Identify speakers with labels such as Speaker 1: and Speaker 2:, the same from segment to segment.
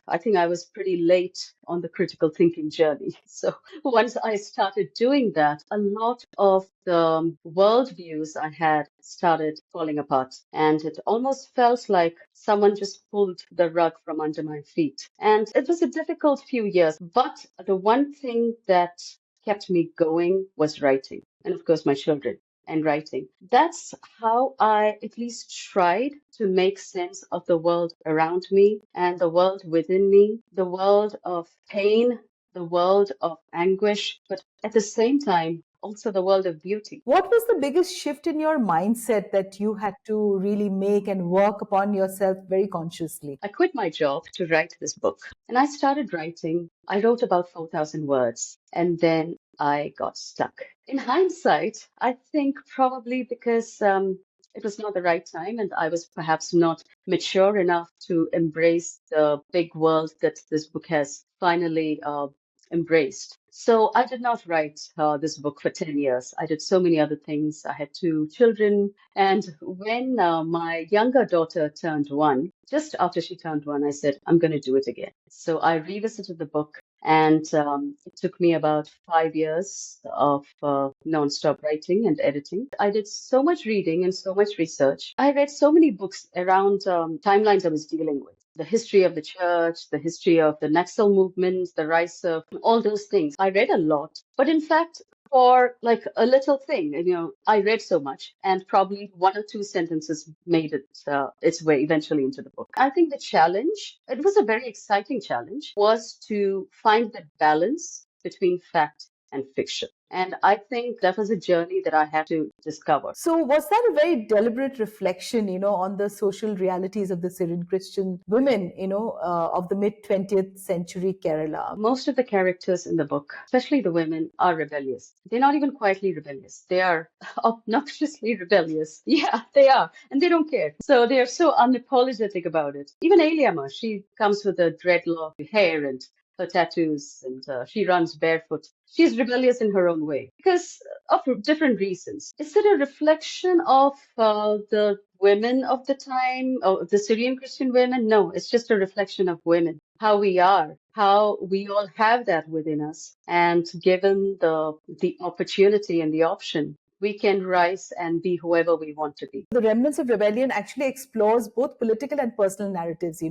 Speaker 1: I think I was pretty late on the critical thinking journey. So once I started doing that, a lot of the worldviews I had started falling apart. And it almost felt like someone just pulled the rug from under my feet. And it was a difficult few years. But the one thing that kept me going was writing. And of course, my children and writing. That's how I at least tried to make sense of the world around me and the world within me, the world of pain, the world of anguish, but at the same time, also the world of beauty.
Speaker 2: What was the biggest shift in your mindset that you had to really make and work upon yourself very consciously?
Speaker 1: I quit my job to write this book and I started writing. I wrote about 4,000 words and then I got stuck. In hindsight, I think probably because it was not the right time and I was perhaps not mature enough to embrace the big world that this book has finally embraced. So I did not write this book for 10 years. I did so many other things. I had two children. And when my younger daughter turned one, just after she turned one, I said, I'm going to do it again. So I revisited the book. And it took me about 5 years of nonstop writing and editing. I did so much reading and so much research. I read so many books around timelines I was dealing with. The history of the church, the history of the Naxal movement, the rise of all those things. I read a lot. But in fact, for like a little thing, I read so much, and probably one or two sentences made its way eventually into the book. I think the challenge, it was a very exciting challenge, was to find that balance between fact and fiction. And I think that was a journey that I had to discover.
Speaker 2: So, was that a very deliberate reflection, on the social realities of the Syrian Christian women, of the mid 20th century Kerala?
Speaker 1: Most of the characters in the book, especially the women, are rebellious. They're not even quietly rebellious. They are obnoxiously rebellious. Yeah, they are. And they don't care. So they are so unapologetic about it. Even Eliama, she comes with a dreadlock hair and her tattoos, and she runs barefoot. She's rebellious in her own way because of different reasons. Is it a reflection of the women of the time, or the Syrian Christian women? No, it's just a reflection of women, how we are, how we all have that within us. And given the opportunity and the option, we can rise and be whoever we want to be.
Speaker 2: The Remnants of Rebellion actually explores both political and personal narratives,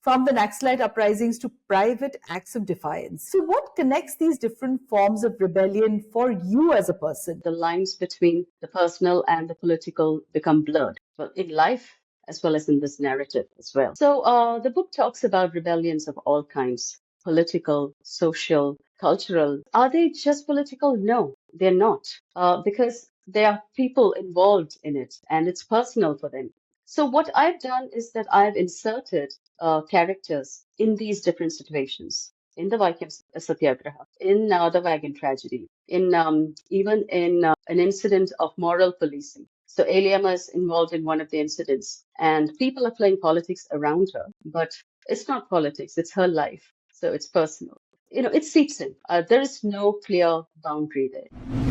Speaker 2: from the Naxalite uprisings to private acts of defiance. So, what connects these different forms of rebellion for you as a person?
Speaker 1: The lines between the personal and the political become blurred. Well, in life, as well as in this narrative as well. So the book talks about rebellions of all kinds, political, social, cultural. Are they just political? No, they're not, because there are people involved in it and it's personal for them. So what I've done is that I've inserted characters in these different situations. In the Vaikam Satyagraha, in the wagon tragedy, in even in an incident of moral policing. So Eliama is involved in one of the incidents, and people are playing politics around her, but it's not politics, it's her life. So it's personal. It seeps in. There is no clear boundary there.